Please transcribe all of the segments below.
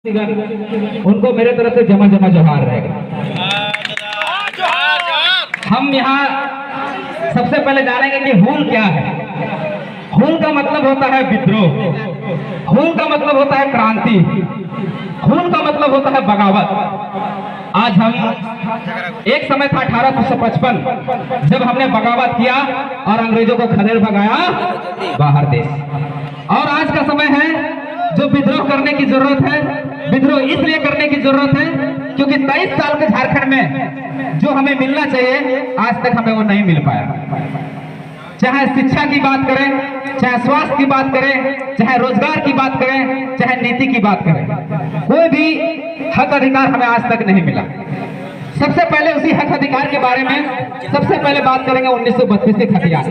उनको मेरे तरफ से जमा जमा जोहार रहेगा। हम यहाँ सबसे पहले जानेंगे कि हूल क्या है। हूल का मतलब होता है विद्रोह, हूल का मतलब होता है क्रांति, हूल का मतलब होता है बगावत। आज हम एक समय था 1855 जब हमने बगावत किया और अंग्रेजों को खदेड़ भगाया बाहर देश, और आज का समय है जो विद्रोह करने की जरूरत है। विद्रोह इसलिए करने की जरूरत है क्योंकि 23 साल के झारखंड में जो हमें मिलना चाहिए आज तक हमें वो नहीं मिल पाया। चाहे शिक्षा की बात करें, चाहे स्वास्थ्य की बात करें, चाहे रोजगार की बात करें, चाहे नीति की बात करें, कोई भी हक अधिकार हमें आज तक नहीं मिला। सबसे पहले उसी हक अधिकार के बारे में सबसे पहले बात करेंगे 1932 के खतियान।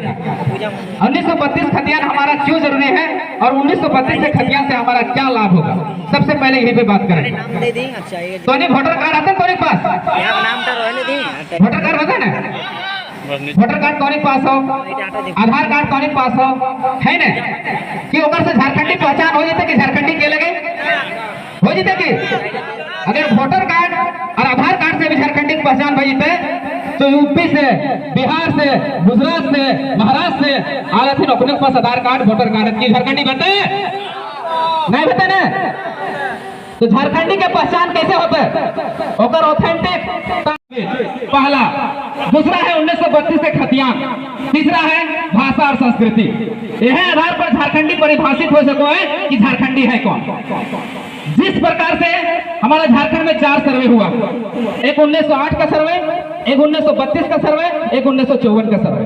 1932 खतियान हमारा क्यों जरूरी है और 1932 के खतियान से हमारा क्या लाभ होगा, सबसे पहले यही पे बात करें। तो वोटर कार्ड आता है तुम्हारे पास? वोटर कार्ड होता है ना? वोटर कार्ड कौन पास हो, आधार कार्ड कौन पास हो, है ना? कि ओकर से झारखंडी पहचान हो जाते कि झारखंडी के लगे हो जाते कि अगर वोटर कार्ड और आधार कार्ड से भी झारखंडी की पहचान हो जाते तो यूपी से, बिहार से, गुजरात से, महाराष्ट्र से आला थी अपने पास आधार कार्ड वोटर कार्ड की झारखंडी बनते नहीं बनते ना। तो झारखंडी के पहचान कैसे होते है? ओकर ऑथेंटिक पहला, दूसरा है 1932 के खतियान, तीसरा है भाषा और संस्कृति। यह आधार पर झारखंडी परिभाषित हो सको है कि झारखंडी है कौन। जिस प्रकार से हमारा झारखंड में 4 सर्वे हुआ, एक 1908 का सर्वे, एक 1932 का सर्वे, एक 1954 का सर्वे।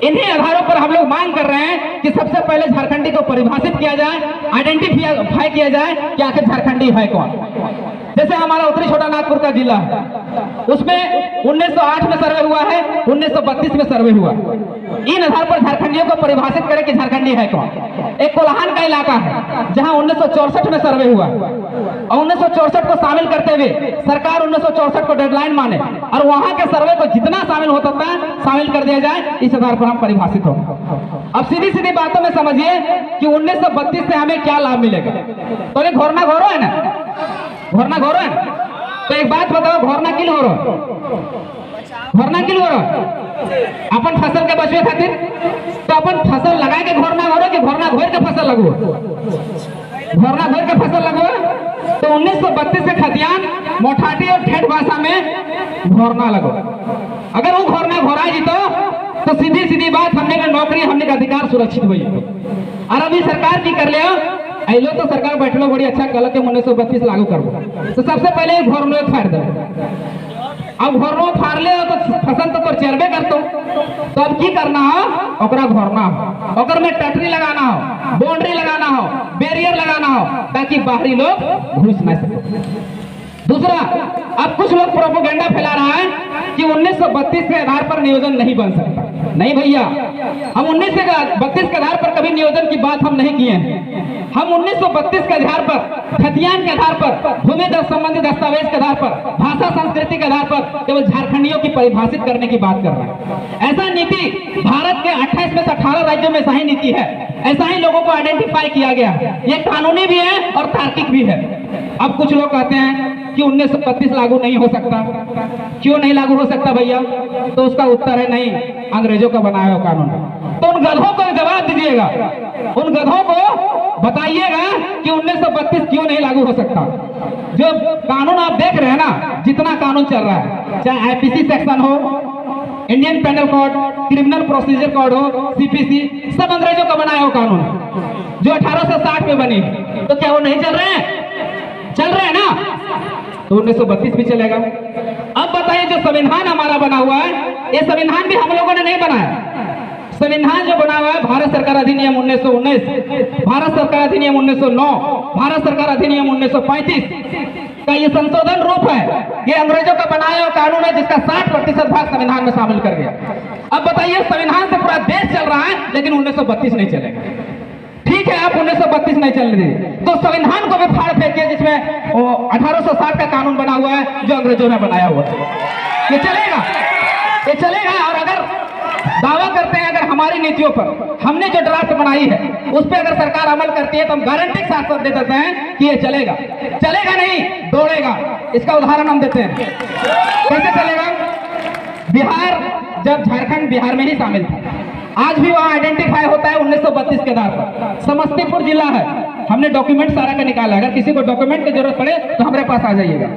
इन्हीं आधारों पर हम लोग मांग कर रहे हैं कि सबसे पहले झारखंडी को परिभाषित किया जाए, आइडेंटिफाई किया जाए कि आखिर झारखंडी है कौन। जैसे हमारा उत्तरी छोटा नागपुर का जिला है, उसमें 1908 में सर्वे हुआ है, 1932 में सर्वे हुआ। इन आधार पर झारखंडियों को परिभाषित करें कि झारखंडी है कौन। एक कोल्हान का इलाका है जहां 1964 में सर्वे हुआ और 1964 को शामिल करते हुए सरकार 1964 को डेडलाइन माने और वहां के सर्वे को जितना शामिल होता था शामिल कर दिया जाए, इस आधार पर हम परिभाषित हो। अब सीधी सीधी बातों में समझिए कि 1932 से हमें क्या लाभ मिलेगा। तो ये घोरना घोरो है ना, घोरना घोरो है। तो एक बात बताओ, घोरना किल हो रहा, घोरना किल हो रहा अपन फसल के बचवे खातिर। तो अपन फसल लगा के घोरना घोरो कि घोरना घोर के फसल लगो, घोरना घोर के फसल लगो। तो 1932 के खतियान मोठाटी और ठेठ भाषा में घोरना लगो। अगर वो घोरना घोरा जीतो तो सीधी सीधी बात हमने का नौकरी, हमने का अधिकार सुरक्षित हुई। और अभी सरकार की कर ले ऐलो तो सरकार बैठलो बड़ी अच्छा कल के 1932 लागू कर दो। तो सबसे पहले घोरनो फाड़ दो। अब घोरनो फाड़ ले तो फसल तो चरबे करतो, तो अब की करना हो, ओकरा घोरना हो, ओकर में टटरी लगाना हो, बाउंड्री लगाना हो, बैरियर लगाना हो ताकि बाहरी लोग घुस ना सके। दूसरा, अब कुछ लोग प्रोपेगेंडा फैला रहा है कि 1932 के आधार पर नियोजन नहीं बन सकता। नहीं भैया, हम 1932 के आधार पर कभी नियोजन की बात हम नहीं किए हैं। हम 1932 के आधार पर, खतियान के आधार पर, भूमि संबंधी दस्तावेज के आधार पर, भाषा संस्कृति के आधार पर केवल झारखंडियों की परिभाषित करने की बात कर रहे हैं। ऐसा नीति भारत के 28 में से 18 राज्यों में सही नीति है। ऐसा ही लोगों को आइडेंटिफाई किया गया। ये कानूनी भी है और तार्किक भी है। अब कुछ लोग कहते हैं कि 1932 लागू नहीं हो सकता। क्यों नहीं लागू हो सकता भैया? तो उसका उत्तर है नहीं, अंग्रेजों का बनाया हुआ कानून। तो उन गधों को जवाब दीजिएगा, उन गधों को बताइएगा कि 1932 क्यों नहीं लागू हो सकता। जो कानून आप देख रहे हैं ना, जितना कानून चल रहा है, चाहे आईपीसी सेक्शन हो, Indian penal code, criminal procedure code हो, सीपीसी, सब अंग्रेजों का बनाया हुआ कानून जो 1860 में बनी। तो क्या वो नहीं चल रहे हैं? चल रहे हैं ना। तो 1932 भी चलेगा। अब बताइए, जो संविधान हमारा बना हुआ है, ये संविधान भी हम लोगों ने नहीं बनाया। संविधान जो बना हुआ है, भारत सरकार अधिनियम 1919, भारत सरकार अधिनियम 1909, भारत सरकार अधिनियम 1935 का ये संशोधन रूप है। ये अंग्रेजों का बनाया हुआ कानून है जिसका 60% भाग संविधान में शामिल कर गया। अब बताइए, संविधान से पूरा देश चल रहा है लेकिन 1932 नहीं चलेगा। ठीक है, आप 1932 नहीं चल रही, तो संविधान को भी फाड़ फेंकिए जिसमें 1860 का कानून बना हुआ है जो अंग्रेजों ने बनाया हुआ है। ये चलेगा, ये चलेगा। और अगर दावा करते हैं अगर हमारे हमारी नीतियों पर, हमने जो ड्राफ्ट बनाई है उस पर अगर सरकार अमल करती है तो हम गारंटी के साथ दे देते हैं कि ये चलेगा। चलेगा नहीं, दौड़ेगा। इसका उदाहरण हम देते हैं। कैसे चलेगा? बिहार, जब झारखंड बिहार में ही शामिल था, आज भी वहाँ आइडेंटिफाई होता है 1932 के आधार पर। समस्तीपुर जिला है, हमने डॉक्यूमेंट सारा का निकाला। अगर किसी को डॉक्यूमेंट की जरूरत पड़े तो हमारे पास आ जाइएगा।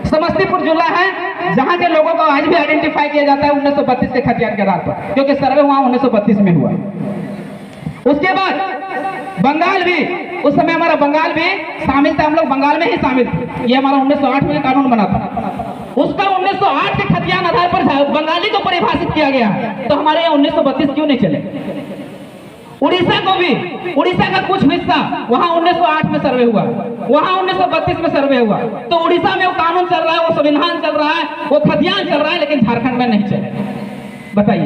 समस्तीपुर जिला है जहाँ के लोगों को आज भी आइडेंटिफाई किया जाता है 1932 के खतियान के आधार पर, क्योंकि सर्वे वहाँ 1932 में हुआ। उसके बाद बंगाल भी, उस समय हमारा बंगाल भी शामिल था, हम लोग बंगाल में ही शामिल थे। ये हमारा 1908 में कानून बना था, उसका 1908 के खतियान आधार पर बंगाली को परिभाषित किया गया है। तो हमारे यहाँ 1932 क्यों नहीं चले? उड़ीसा को भी, उड़ीसा का कुछ हिस्सा वहां 1908 में सर्वे हुआ, वहां 1932 में सर्वे हुआ। तो उड़ीसा में वो कानून चल रहा है, वो संविधान चल रहा है, वो खतियान चल रहा है, लेकिन झारखंड में नहीं चलेगा। बताइए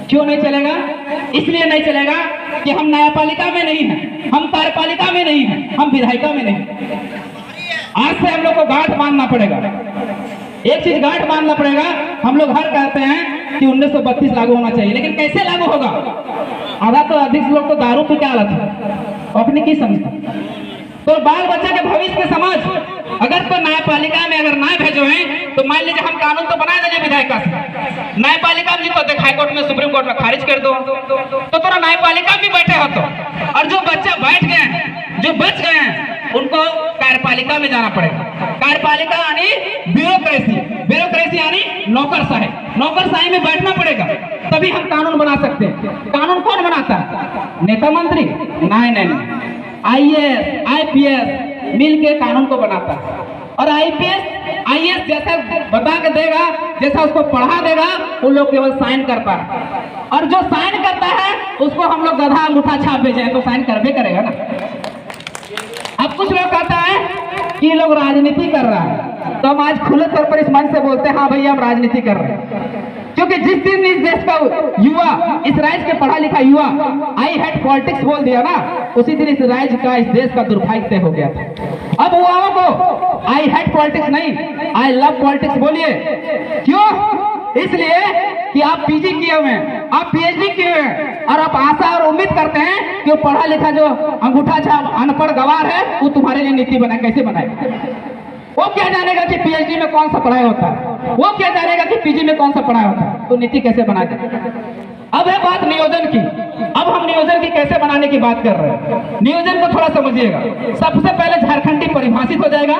क्यों नहीं चलेगा? इसलिए नहीं चलेगा कि हम न्यायपालिका में नहीं हैं, हम कार्यपालिका में नहीं हैं, हम विधायिका में नहीं। आज से हम लोग को गांठ बांधना पड़ेगा। एक चीज गांठ बांधना पड़ेगा। हम लोग हर कहते हैं कि 1932 लागू होना चाहिए, लेकिन कैसे लागू होगा? आधा तो अधिक लोग तो दारू पी के हालत है, अपनी की समझता। तो बाल बच्चे के भविष्य के समझ, अगर तो न्यायपालिका में अगर ना भेजो हैं तो मान लीजिए हम कानून तो बना देंगे विधायिका से, न्यायपालिका में तो हाईकोर्ट में, सुप्रीम कोर्ट में खारिज कर दो, तो थोड़ा न्यायपालिका भी बैठे हो तो, और जो बच्चे बैठ गए हैं, जो बच गए हैं, उनको कार्यपालिका में जाना पड़ेगा। कार्यपालिका यानी ब्यूरोक्रेसी, ब्यूरोक्रेसी यानी नौकरशाही, नौकरशाही में बैठना पड़ेगा, तभी हम कानून बना सकते हैं। कानून कौन बनाता है? नेता मंत्री? नहीं, IAS IPS मिल के कानून को बनाता है। और IPS जैसा बता के देगा, जैसा उसको पढ़ा देगा, वो लोग केवल साइन करता है, और जो साइन करता है उसको हम लोग गधा अंगूठा छाप भेजे तो साइन करबे करेगा ना। अब कुछ लोग कहता है कि लोग राजनीति कर रहा है, तो हम आज खुले तौर पर इस मंच से बोलते हैं हाँ भैया हम राजनीति कर रहे हैं, क्योंकि जिस दिन इस देश का युवा, इस राज्य के पढ़ा लिखा युवा आई हेट पॉलिटिक्स बोल दिया ना, उसी दिन इस राज्य का, इस देश का दुर्भाग्य हो गया था। अब युवाओं को आई हेट पॉलिटिक्स नहीं, आई लव पॉलिटिक्स बोलिए। क्यों? इसलिए कि आप पीजी किए हुए हैं, आप पीएचडी किए हुए हैं, और आप आशा और उम्मीद करते हैं कि वो पढ़ा लिखा जो अंगूठा छाप अनपढ़ गवार है वो तुम्हारे लिए नीति बनाए। कैसे बनाए? वो क्या जानेगा कि पीएचडी में कौन सा पढ़ाई होता है? वो क्या जानेगा कि पीजी में कौन सा पढ़ाई होता है? तो नीति कैसे बनाते? अब है बात नियोजन की। अब हम नियोजन की कैसे बनाने की बात कर रहे हैं। नियोजन को थोड़ा समझिएगा। सबसे पहले झारखंडी परिभाषित हो जाएगा,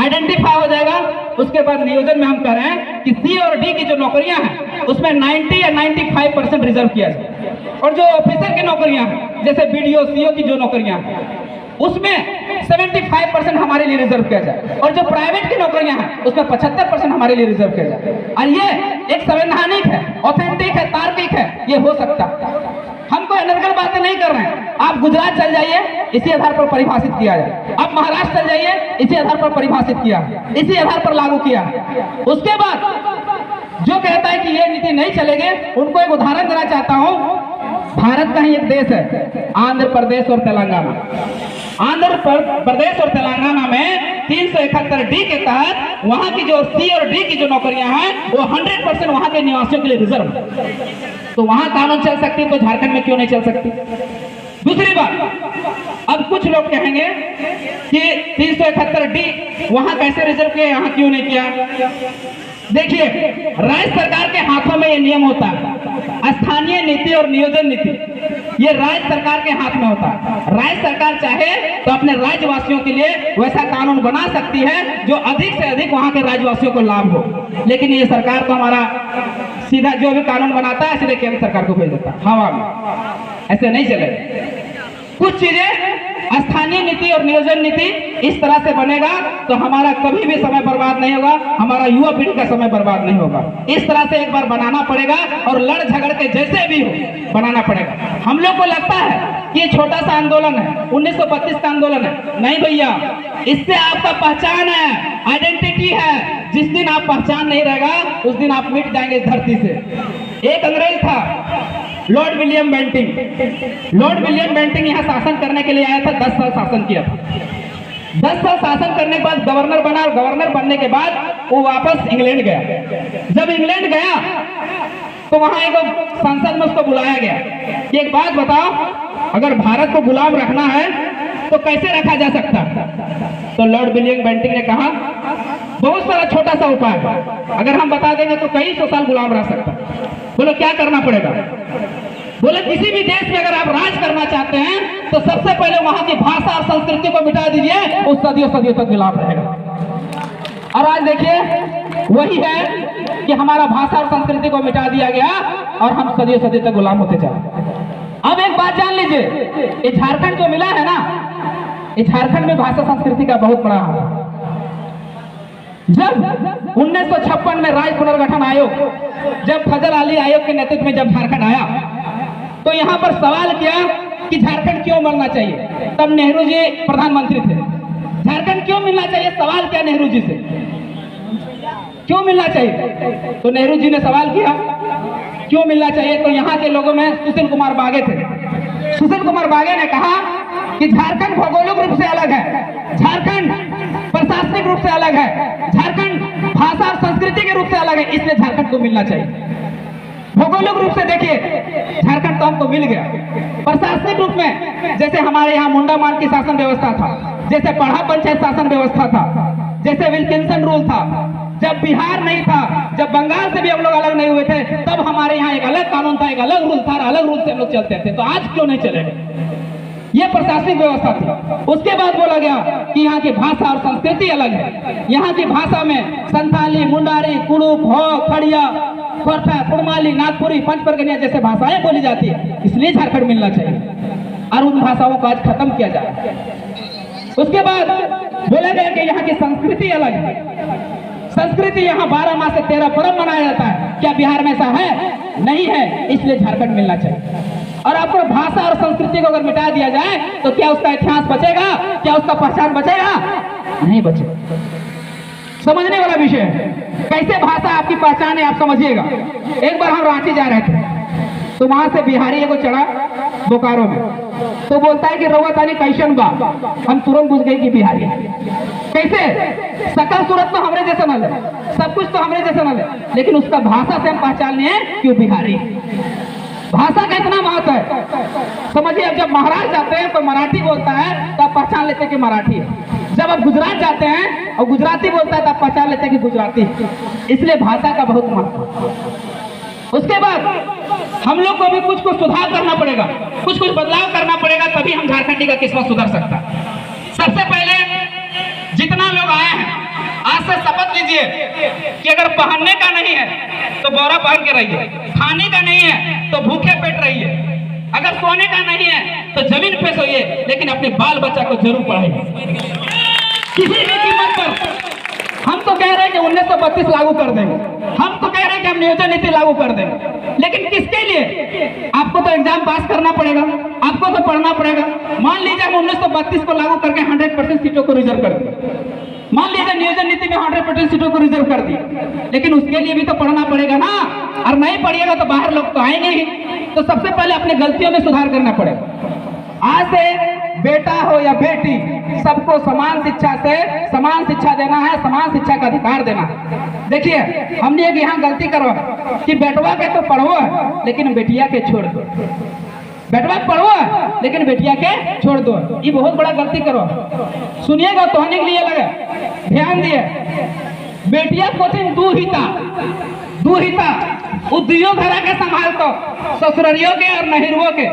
आइडेंटिफाई हो जाएगा। उसके बाद नियोजन में हम कह रहे हैं कि सी और डी की जो नौकरियां हैं उसमें 90 या 95% रिजर्व किया जाए, और जो ऑफिसर की नौकरियां हैं जैसे बीडीओ सीओ की जो नौकरियां हैं उसमें 75% हमारे लिए रिजर्व किया जाए, और जो प्राइवेट की नौकरियां हैं उसमें 75% हमारे लिए रिजर्व किया जाए। और ये एक संवैधानिक है, ऑथेंटिक है, तार्किक है, ये हो सकता है। हम कोई अनर्गल बातें नहीं कर रहे हैं। आप गुजरात चल जाइए, इसी आधार पर परिभाषित किया है। आप महाराष्ट्र चल जाइए, इसी आधार पर परिभाषित किया, इसी आधार पर लागू किया। उसके बाद जो कहता है कि ये नीति नहीं चलेगी, उनको एक उदाहरण देना चाहता हूं। भारत का ही एक देश है आंध्र प्रदेश और तेलंगाना। आंध्र प्रदेश और तेलंगाना में 371 डी के तहत वहां की जो सी और डी की जो नौकरियां हैं वो 100% वहां के निवासियों के लिए रिजर्व है। तो वहां कानून चल सकती है, तो झारखंड में क्यों नहीं चल सकती? दूसरी बात, अब कुछ लोग कहेंगे कि 371 डी वहां कैसे रिजर्व किया, यहाँ क्यों नहीं किया? देखिए, राज्य सरकार के हाथों में ये नियम होता है। स्थानीय नीति और नियोजन नीति ये राज्य सरकार के हाथ में होता है। राज्य सरकार चाहे तो अपने राज्यवासियों के लिए वैसा कानून बना सकती है जो अधिक से अधिक वहां के राज्यवासियों को लाभ हो, लेकिन ये सरकार तो हमारा सीधा जो भी कानून बनाता है सीधे केंद्र सरकार को भेज देता है हवा में। ऐसे नहीं चलेगा। कुछ चीजें स्थानीय नीति और नियोजन नीति इस तरह से बनेगा तो हमारा कभी भी समय बर्बाद नहीं होगा, हमारा युवा पीढ़ी का समय बर्बाद नहीं होगा। इस तरह से एक बार बनाना पड़ेगा और लड़ झगड़ के जैसे भी हो बनाना पड़ेगा। हम लोग को लगता है कि ये छोटा सा आंदोलन है, 1932 का आंदोलन है। नहीं भैया, इससे आपका पहचान है, आइडेंटिटी है। जिस दिन आप पहचान नहीं रहेगा उस दिन आप मिट जाएंगे इस धरती से। एक अंग्रेज था Lord William Bentinck. Lord William Bentinck यहाँ शासन करने के लिए आया था, 10 साल शासन किया था। 10 साल शासन करने के बाद गवर्नर बना, और गवर्नर बनने के बाद वो वापस इंग्लैंड गया। जब इंग्लैंड गया तो वहां एक संसद में उसको बुलाया गया कि एक बात बताओ, अगर भारत को गुलाम रखना है तो कैसे रखा जा सकता? तो लॉर्ड विलियम बेंटिंक ने कहा बहुत सारा छोटा सा उपाय, अगर हम बता देंगे तो कई सौ साल गुलाम रह सकता। बोलो क्या करना पड़ेगा? बोले किसी भी देश में अगर आप राज करना चाहते हैं तो सबसे पहले वहां की भाषा और संस्कृति को मिटा दीजिए, वो सदियों सदियों तक गुलाम रहेगा। और आज देखिए वही है कि हमारा भाषा और संस्कृति को मिटा दिया गया और हम सदियों सदियों तक गुलाम होते चले। अब एक बात जान लीजिए, ये झारखंड जो मिला है ना, ये झारखंड में भाषा संस्कृति का बहुत बड़ा हाथ है। जब 1956 में राज्य पुनर्गठन आयोग, जब फजल अली आयोग के नेतृत्व में जब झारखंड आया तो यहाँ पर सवाल किया कि झारखंड क्यों मिलना चाहिए। तब नेहरू जी प्रधानमंत्री थे। झारखंड क्यों मिलना चाहिए, सवाल किया नेहरू जी से, क्यों मिलना चाहिए? तो नेहरू जी ने सवाल किया क्यों मिलना चाहिए, तो यहाँ के लोगों में सुशील कुमार बागे थे। सुशील कुमार बागे ने कहा कि झारखंड भौगोलिक रूप से अलग है, झारखंड प्रशासनिक रूप से अलग है, झारखंड भाषा और संस्कृति के रूप से अलग है, इसलिए झारखंड को मिलना चाहिए। भौगोलिक रूप से देखिए झारखंड तो हमको मिल गया, प्रशासनिक रूप में जैसे हमारे यहाँ मुंडा मान की शासन व्यवस्था था, जैसे पढ़ा पंचायत शासन व्यवस्था था, जैसे विल्किंसन रूल था, जब बिहार नहीं था, जब बंगाल से भी हम लोग अलग नहीं हुए थे, तब हमारे यहाँ एक अलग कानून था, एक अलग रूल था, अलग रूल से हम लोग चलते थे। तो आज क्यों नहीं चलेगा? ये प्रशासनिक व्यवस्था थी। उसके बाद बोला गया कि यहाँ की भाषा और संस्कृति अलग है। यहाँ की भाषा में संथाली, मुंडारी, कुड़ुक, हो, खड़िया, खोरठा, कुड़माली, नागपुरी, पंचपरगनिया जैसे भाषाएं बोली जाती है, इसलिए झारखंड मिलना चाहिए और उन भाषाओं को आज खत्म किया जाए। उसके बाद बोला गया कि यहाँ की संस्कृति अलग है। संस्कृति यहाँ 12 माह से 13 पर्व मनाया जाता है। क्या बिहार में ऐसा है? नहीं है, इसलिए झारखंड मिलना चाहिए। और आपको भाषा और संस्कृति को अगर मिटा दिया जाए तो क्या उसका इतिहास बचेगा? क्या उसका पहचान बचेगा? नहीं बचेगा। समझने वाला विषय है। कैसे भाषा आपकी पहचान है आप समझिएगा। एक बार हम रांची जा रहे थे तो वहां से बिहारी एगो चढ़ा बोकारो में, तो बोलता है कि रउआ तानी कैसन बा। हम तुरंत बुझ गए कि बिहारी। कैसे? सकल सूरत तो हमरे जैसे न ले, सब कुछ तो हमरे जैसे न ले, लेकिन उसका भाषा से हम पहचान लिए कि वो बिहारी। भाषा का इतना महत्व है, समझिए। अब जब महाराष्ट्र जाते हैं तो मराठी बोलता है तो आप पहचान लेते हैं कि मराठी है। जब आप गुजरात जाते हैं और गुजराती बोलता है तो आप पहचान लेते हैं कि गुजराती है। इसलिए भाषा का बहुत महत्व। उसके बाद हम लोग को भी कुछ सुधार करना पड़ेगा, कुछ बदलाव करना पड़ेगा, तभी हम झारखंडी का किस्मत सुधर सकता है। सबसे पहले जितना लोग आए हैं आज से शपथ लीजिए कि अगर पहनने का नहीं है तो बोरा पहन के रहिए, खाने का नहीं है तो भूखे पेट रहिए, अगर सोने का नहीं है तो जमीन पे सोइए, लेकिन अपने बाल बच्चा को जरूर पढ़ाइए किसी भी कीमत पर। हम तो कह रहे हैं कि 1932 लागू कर देंगे, हम तो कह रहे हैं कि हम नियोजन नीति लागू कर देंगे, लेकिन किसके लिए? आपको तो एग्जाम पास करना पड़ेगा, आपको तो पढ़ना पड़ेगा। मान लीजिए हम 1932 को लागू करके 100% सीटों को रिजर्व कर दिए, मान लीजिए नियोजन नीति में 100% सीटों को रिजर्व कर दिए, लेकिन उसके लिए भी तो पढ़ना पड़ेगा ना। और नहीं पढ़िएगा तो बाहर लोग तो आएंगे ही। तो सबसे पहले अपने गलतियों में सुधार करना पड़ेगा। आज से बेटा हो या बेटी, सबको समान शिक्षा से समान शिक्षा देना है, समान शिक्षा का अधिकार देना है। देखिए हमने एक यहाँ गलती करवा कि बेटवा के तो पढ़ो है लेकिन बेटिया के छोड़ दो, बेटवा पढ़ो है लेकिन बेटिया के छोड़ दो। ये बहुत बड़ा गलती करो। सुनिएगा तो होने के लिए लगे, ध्यान दिए। बेटिया कोचिंग दू हिता उद्दियो घरा के संभाल तो ससुररियों के और नहिरुओं के,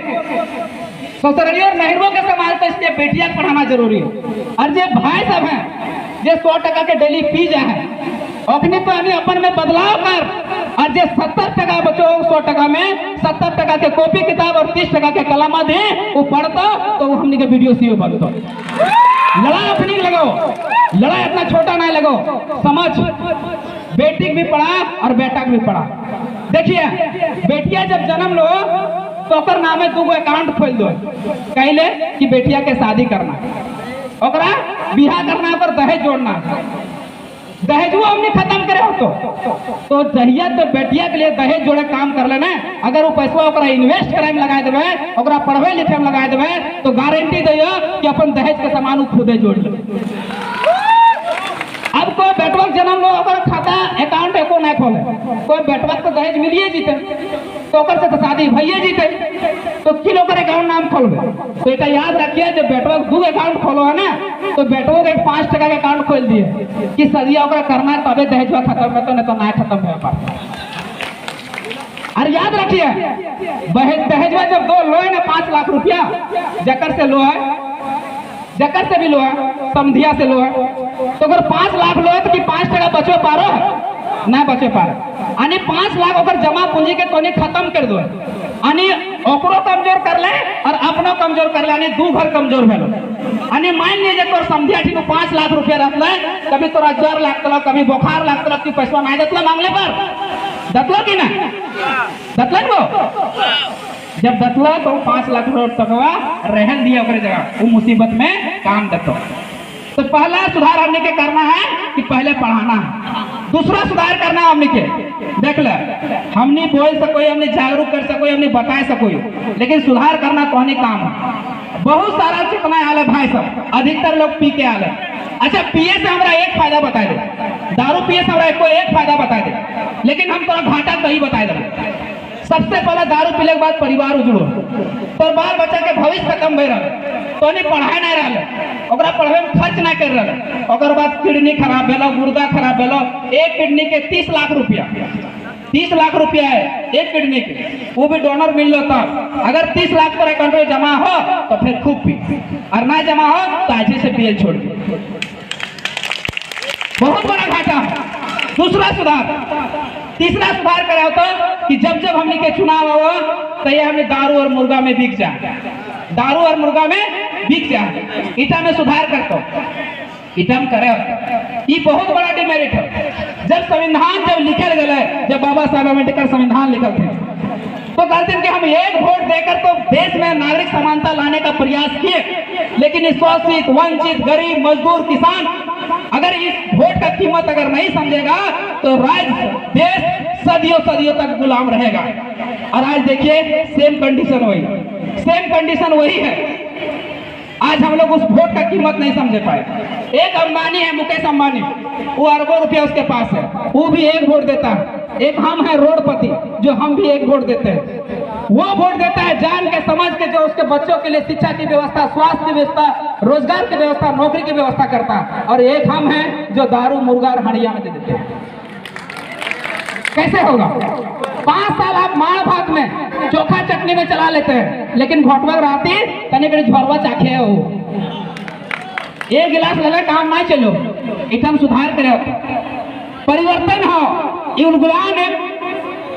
ससुररियों और नहिरुओं के संभाल तो, इसलिए बेटिया पढ़ाना जरूरी है। और जो भाई सब हैं जो 100% के डेली पी जाए हैं अपने तो हमें अपन में बदलाव कर, और जो 70% बचो 100% में 70% के कॉपी किताब और 30% के कलमा दे वो पढ़ता तो वो हमने के वीडियो सीओ बनता। लड़ाई अपनी लगाओ, लड़ाई अपना छोटा नहीं लगाओ। समझ, बेटी भी पढ़ा और बेटा भी पढ़ा। देखिए बेटिया जब जन्म लो तो ओकर नामे 2 अकाउंट खोल दो, कहले कि बेटिया के शादी करना, ओकरा बिहार करना, ओकर दहेज जोड़ना। दहेजुआ हमने खत्म करे हो तो दहिया तो बेटिया के लिए दहेज जोड़े काम कर लेना। अगर वो पैसा ओकरा इन्वेस्ट कराए में लगा देवे, ओकरा पढ़वे लिखे में लगा देवे तो गारंटी दैया कि अपन दहेज के सामान वो खुदे जोड़ ले। अब कोई बेटवा जन्म लो ओकर खाता अकाउंट एको ना खोले, कोई बेटवा तो दहेज मिलिए जीते, तो ओकर से तो शादी भइए जीते, तो किन ओकर अकाउंट नाम खोलबे। तो এটা याद रखिए, जब बेटवा 2 अकाउंट खोलो है ना, तो बेटवो के 5 टका के अकाउंट खोल दिए कि सदिया ओकरा करना है, तबे दहेजवा खत्म है, तो नहीं तो ना खत्म है पास। और याद रखिए, दहेजवा जब 2 लो है ना 5 लाख रुपया, जकर से लो है, जकर से भी लो है, समधिया से लो है, तो अगर 5 लाख लो है तो कि 5 टका बचो पारो ना बचे पारो, यानी 5 लाख ओकर जमा पूंजी के तोने खत्म कर दो, यानी ओकरो कमजोर कर ले और अपनो कमजोर कर ले, यानी 2 घर कमजोर भेलो। यानी मान लीजिए तोर समधिया ठीक 5 लाख रुपया रखले, कभी तोरा ज्वर लागतलो, कभी बुखार लागतलो, तू पैसा नहीं देतलो मांगले पर, दतलो कि ना दतलन वो, जब दतलो तो 5 लाख टकवा रहन दिया ओकरे जगह, वो मुसीबत में काम देतो। तो पहला सुधार हमने के करना है कि पहले पढ़ाना है। दूसरा सुधार करना हमने के, देख ले हमने बोल सको, हमने जागरूक कर सको, हमने बता सको, लेकिन सुधार करना तो नहीं काम है। बहुत सारा चेतना आले भाई सब, अधिकतर लोग पी के आले। अच्छा पिए से हमारा एक फायदा बता दे, दारू पिए से हमारा एक फायदा बता दे, लेकिन हम थोड़ा घाटा सही बता दे। सबसे पहले दारू पीने के बाद परिवार उजड़ो, तो बाल बच्चा के भविष्य खत्म भय रहा, तो नहीं पढ़ाई नहीं रहा, ओकरा पढ़वे में खर्च नहीं कर रहा, ओकर बाद किडनी खराब भेलो, गुर्दा खराब भेलो, एक किडनी के 30 लाख रुपया, 30 लाख रुपया है एक किडनी के, वो भी डोनर मिल लो तब। अगर 30 लाख पर अकाउंट में जमा हो तो फिर खूब पी, और ना जमा हो तो ऐसे से पिए छोड़ दे, बहुत बड़ा घाटा। दूसरा सुधार, तीसरा सुधार करे तो कि जब जब हमने के चुनाव हो तो ये हमने दारू और मुर्गा में बिक जाए, दारू और मुर्गा में बिक जाए, इटा में सुधार करते हो, इटा में करे, ये बहुत बड़ा डिमेरिट है। जब संविधान जब लिखल गए, जब बाबा साहब अम्बेडकर संविधान लिखल थे, तो कहते हैं कि हम एक वोट देकर तो देश में नागरिक समानता लाने का प्रयास किए, लेकिन इस शोषित, वंचित, गरीब, मजदूर, किसान अगर इस वोट का कीमत अगर नहीं समझेगा तो राज्य देश सदियों सदियों तक गुलाम रहेगा। और आज देखिए सेम कंडीशन वही है। आज हम लोग उस वोट का कीमत नहीं समझे पाए। एक अंबानी है, मुकेश अंबानी, वो अरबों रुपया उसके पास है, वो भी एक वोट देता है। एक हम है रोडपति, जो हम भी एक वोट देते हैं, वो वोट देता है जान के समझ के, जो उसके बच्चों के लिए शिक्षा की व्यवस्था, स्वास्थ्य की व्यवस्था, रोजगार की व्यवस्था, नौकरी की व्यवस्था करता है। और एक हम हैं जो दारू मुर्गा और हंडिया में दे देते हैं। कैसे होगा? 5 साल आप मार भात में चोखा चटनी में चला लेते हैं, लेकिन घोटवा राती तने कड़ी झोरवा चाखे हो, एक गिलास लगा काम नहीं चलो, एकदम सुधार करे, परिवर्तन हो। गुलाम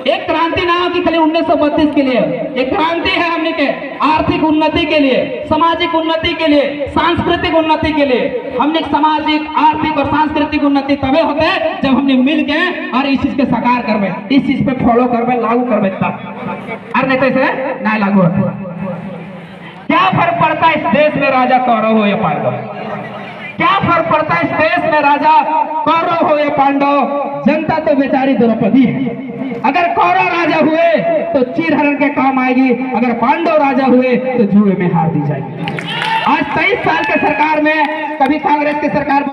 एक क्रांति ना हो कि खाली 1932 के लिए, एक क्रांति है हमने के आर्थिक उन्नति के लिए, सामाजिक उन्नति के लिए, सांस्कृतिक उन्नति के लिए। हमने सामाजिक, आर्थिक और सांस्कृतिक उन्नति तबे होते हैं जब हमने मिल के और इस चीज के साकार करबे, इस चीज पे फॉलो करबे, लागू करबे तब, और नहीं तो इसे नहीं लागू होता। क्या फर्क पड़ता है इस देश में राजा कौरव हो या पांडव? क्या फर्क पड़ता है इस देश में राजा कौरव हो या पांडव? जनता तो बेचारी द्रौपदी है। अगर कौरव राजा हुए तो चीरहरण के काम आएगी, अगर पांडव राजा हुए तो जुए में हार दी जाएगी। आज 23 साल के सरकार में कभी कांग्रेस की सरकार